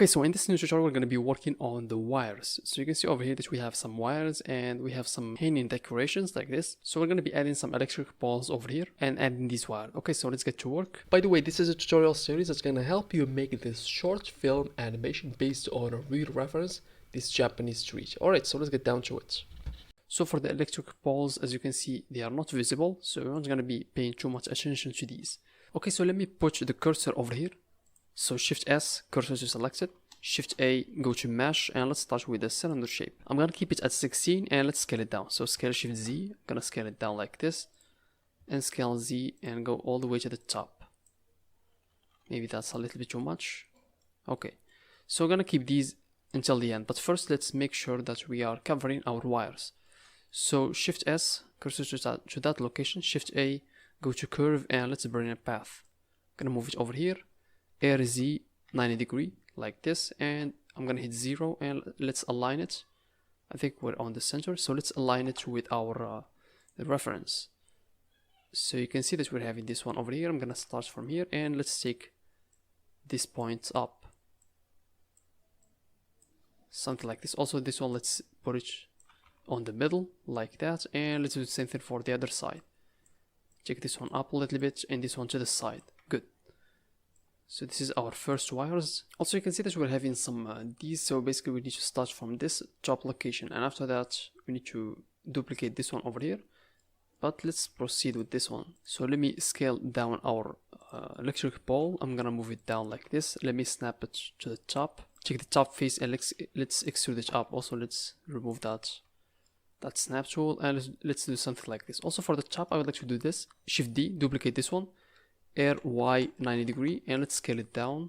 Okay, so in this new tutorial, we're going to be working on the wires. So you can see over here that we have some wires and we have some hanging decorations like this. So we're going to be adding some electric poles over here and adding these wires. Okay, so let's get to work. By the way, this is a tutorial series that's going to help you make this short film animation based on a real reference, this Japanese street. Alright, so let's get down to it. So for the electric poles, as you can see, they are not visible. So we're not going to be paying too much attention to these. Okay, so let me put the cursor over here. So Shift S, cursor to select it. Shift A, go to mesh, and let's start with the cylinder shape. I'm gonna keep it at 16 and let's scale it down. So scale Shift Z, I'm gonna scale it down like this, and scale Z and go all the way to the top. Maybe that's a little bit too much. Okay, so we're gonna keep these until the end, but first let's make sure that we are covering our wires. So Shift S, cursor to that location, Shift A, go to curve, and let's bring a path. I'm gonna move it over here. RZ 90 degree like this, and I'm gonna hit 0 and let's align it. I think we're on the center, so let's align it with our the reference. So you can see that we're having this one over here. I'm gonna start from here and let's take this point up, something like this. Also this one, let's put it on the middle like that, and let's do the same thing for the other side. Take this one up a little bit and this one to the side. Good. So this is our first wires. Also you can see that we're having some these, so basically we need to start from this top location, and after that we need to duplicate this one over here. But let's proceed with this one. So let me scale down our electric pole. I'm gonna move it down like this. Let me snap it to the top. Take the top face and let's extrude it up. Also let's remove that snap tool, and let's do something like this. Also for the top I would like to do this. Shift D, duplicate this one. Y 90 degree, and let's scale it down,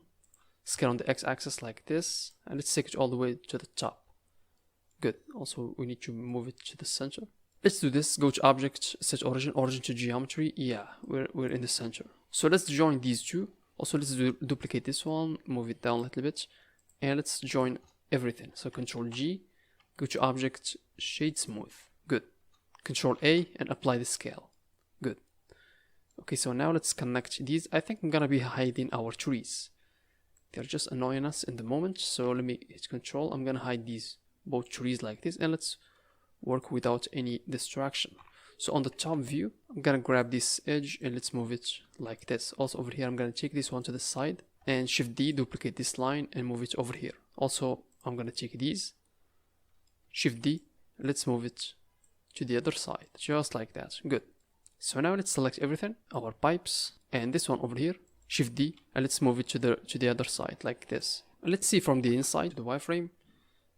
scale on the x-axis like this, and let's take it all the way to the top. Good. Also we need to move it to the center. Let's do this. Go to object, set origin to geometry. Yeah, we're in the center. So let's join these two. Also let's duplicate this one, move it down a little bit, and let's join everything. So Control G, go to object, shade smooth. Good. Control A and apply the scale. Good. Okay, so now let's connect these. I think I'm gonna be hiding our trees. They're just annoying us in the moment. So let me hit Control. I'm gonna hide these both trees like this, and let's work without any distraction. So on the top view, I'm gonna grab this edge and let's move it like this. Also over here, I'm gonna take this one to the side and Shift D, duplicate this line and move it over here. Also, I'm gonna take these, Shift D, let's move it to the other side, just like that. Good. So now let's select everything, our pipes, and this one over here, Shift D, and let's move it to the other side like this. And let's see from the inside the wireframe.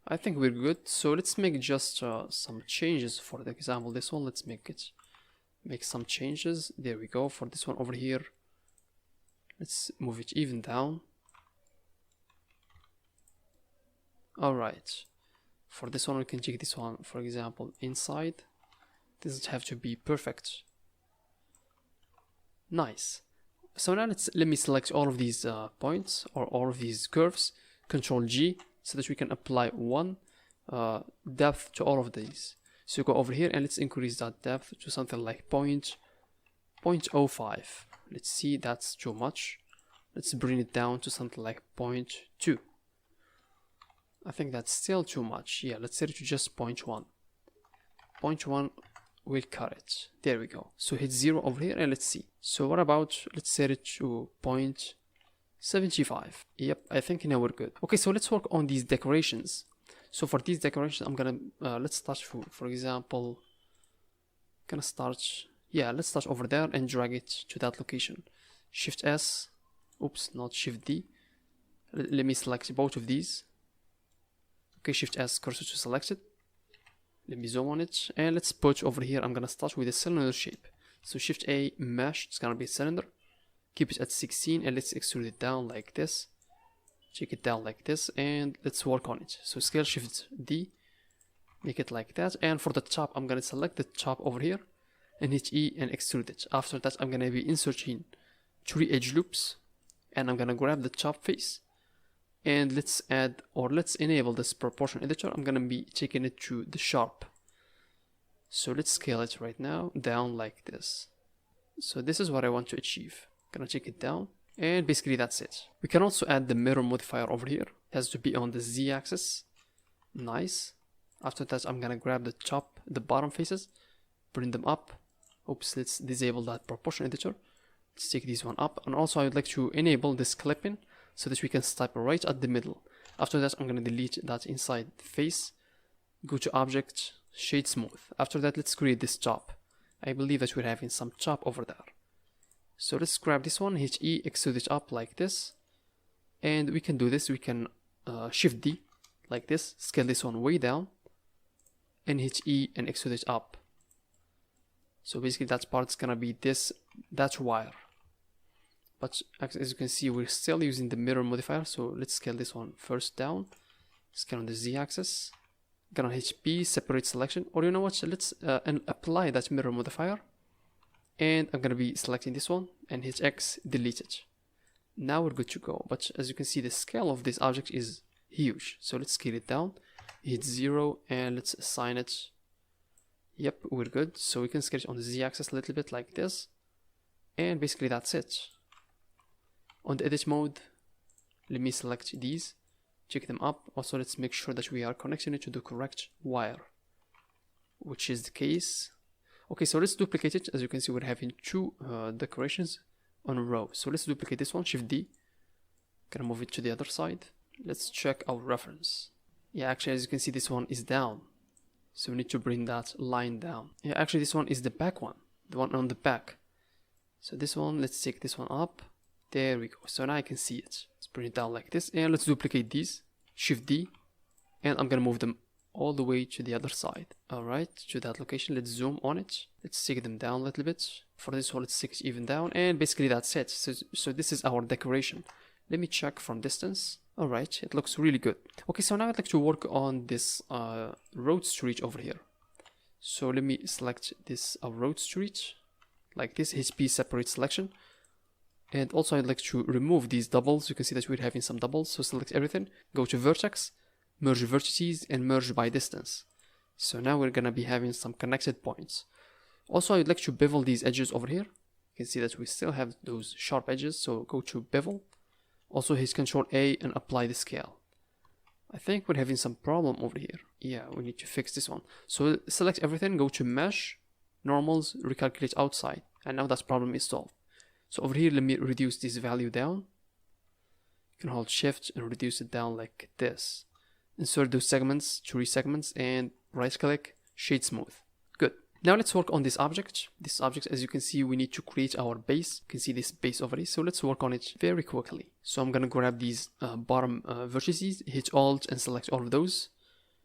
I think we're good. So let's make just some changes. For the example, this one, let's make some changes. There we go. For this one over here, let's move it even down. All right. For this one, we can take this one, for example, inside. Doesn't have to be perfect. Nice. So now let me select all of these points or all of these curves. Control G, so that we can apply one depth to all of these. So go over here and let's increase that depth to something like 0.05. Let's see, that's too much. Let's bring it down to something like 0.2. I think that's still too much. Yeah, let's set it to just 0.1. 0.1 will cut it. There we go. So hit 0 over here and let's see. So what about, let's set it to 0.75. Yep, I think now we're good. Okay, so let's work on these decorations. So for these decorations, I'm gonna let's start for example, let's start over there and drag it to that location. Shift S, oops, not Shift D. Let me select both of these. Okay, Shift S, cursor to select it. Let me zoom on it, and let's put over here. I'm gonna start with a cylinder shape. So Shift A, mesh, it's gonna be a cylinder. Keep it at 16 and let's extrude it down like this. Take it down like this and let's work on it. So scale Shift D, make it like that. And for the top, I'm gonna select the top over here and hit E and extrude it. After that, I'm gonna be inserting 3 edge loops and I'm gonna grab the top face. And let's add, or let's enable this proportion editor. I'm gonna be taking it to the sharp. So let's scale it right now down like this. So this is what I want to achieve. Gonna take it down, and basically that's it. We can also add the mirror modifier over here, has to be on the Z-axis. Nice. After that, I'm gonna grab the bottom faces, bring them up. Oops, let's disable that proportion editor. Let's take this one up, and also I would like to enable this clipping so that we can stop right at the middle. After that, I'm gonna delete that inside face. Go to Object, Shade Smooth. After that, let's create this chop. I believe that we're having some chop over there. So let's grab this one, hit E, extrude it up like this. And we can do this, we can Shift D, like this, scale this one way down, and hit E and extrude it up. So basically that part's gonna be that wire. But as you can see, we're still using the mirror modifier, so let's scale this one first down, scale on the Z-axis, gonna hit P, separate selection, or you know what, let's and apply that mirror modifier, and I'm gonna be selecting this one, and hit X, delete it. Now we're good to go, but as you can see, the scale of this object is huge, so let's scale it down, hit 0, and let's assign it. Yep, we're good, so we can scale it on the Z-axis a little bit like this, and basically that's it. On the edit mode, let me select these, check them up. Also, let's make sure that we are connecting it to the correct wire, which is the case. Okay, so let's duplicate it. As you can see, we're having two decorations on a row. So let's duplicate this one, Shift D. Gonna move it to the other side. Let's check our reference. Yeah, actually, as you can see, this one is down. So we need to bring that line down. Yeah, actually, this one is the back one, the one on the back. So this one, let's take this one up. There we go. So now I can see it. Let's bring it down like this, and let's duplicate these. Shift D, and I'm gonna move them all the way to the other side. Alright, to that location. Let's zoom on it. Let's take them down a little bit. For this one, let's take it even down, and basically that's it. So this is our decoration. Let me check from distance. Alright, it looks really good. Okay, so now I'd like to work on this road street over here. So let me select this road street like this, HP separate selection. And also I'd like to remove these doubles. You can see that we're having some doubles. So select everything, go to vertex, merge vertices, and merge by distance. So now we're gonna be having some connected points. Also, I'd like to bevel these edges over here. You can see that we still have those sharp edges. So go to bevel. Also hit Ctrl A and apply the scale. I think we're having some problem over here. Yeah, we need to fix this one. So select everything, go to mesh, normals, recalculate outside. And now that problem is solved. So over here, let me reduce this value down. You can hold Shift and reduce it down like this. Insert those segments, 3 segments, and right click, shade smooth. Good. Now let's work on this object. This object, as you can see, we need to create our base. You can see this base over here. So let's work on it very quickly. So I'm gonna grab these bottom vertices, hit Alt and select all of those.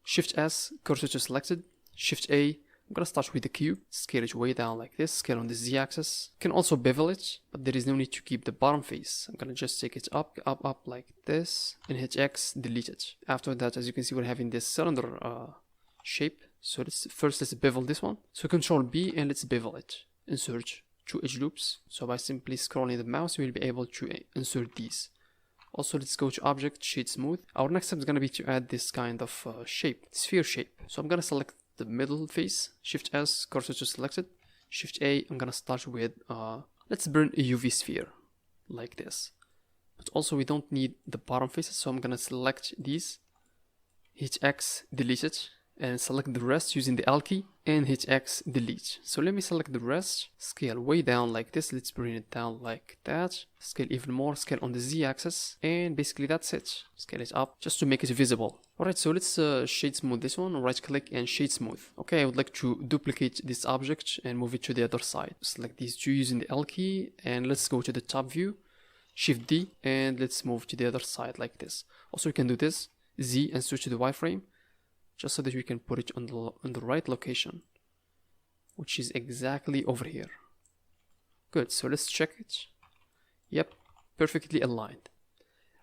Shift S, cursor to selected. Shift A. I'm gonna start with the cube, scale it way down like this, scale on the Z-axis. You can also bevel it, but there is no need to keep the bottom face. I'm gonna just take it up like this, and hit X, delete it. After that, as you can see, we're having this cylinder shape. So let's bevel this one. So Control B and let's bevel it. Insert 2 edge loops. So by simply scrolling the mouse, we'll be able to insert these. Also, let's go to Object, Shade Smooth. Our next step is gonna be to add this kind of shape, sphere shape. So I'm gonna select the middle face, Shift S, cursor to selected, Shift A. I'm gonna start with let's burn a UV sphere like this. But also we don't need the bottom faces, so I'm gonna select these, hit X, delete it, and select the rest using the L key, and hit X, delete. So let me select the rest, scale way down like this, let's bring it down like that, scale even more, scale on the Z-axis, and basically that's it. Scale it up just to make it visible. Alright, so let's shade smooth this one, right click and shade smooth. Okay, I would like to duplicate this object and move it to the other side. Select these two using the L key, and let's go to the top view, Shift D, and let's move to the other side like this. Also you can do this, Z, and switch to the wireframe, just so that we can put it on the right location, which is exactly over here. Good, so let's check it. Yep, perfectly aligned.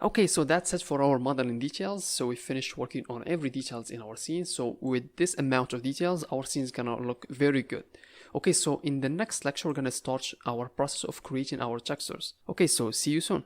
Okay, so that's it for our modeling details. So we finished working on every details in our scene. So with this amount of details, our scene is gonna look very good. Okay, so in the next lecture, we're gonna start our process of creating our textures. Okay, so see you soon.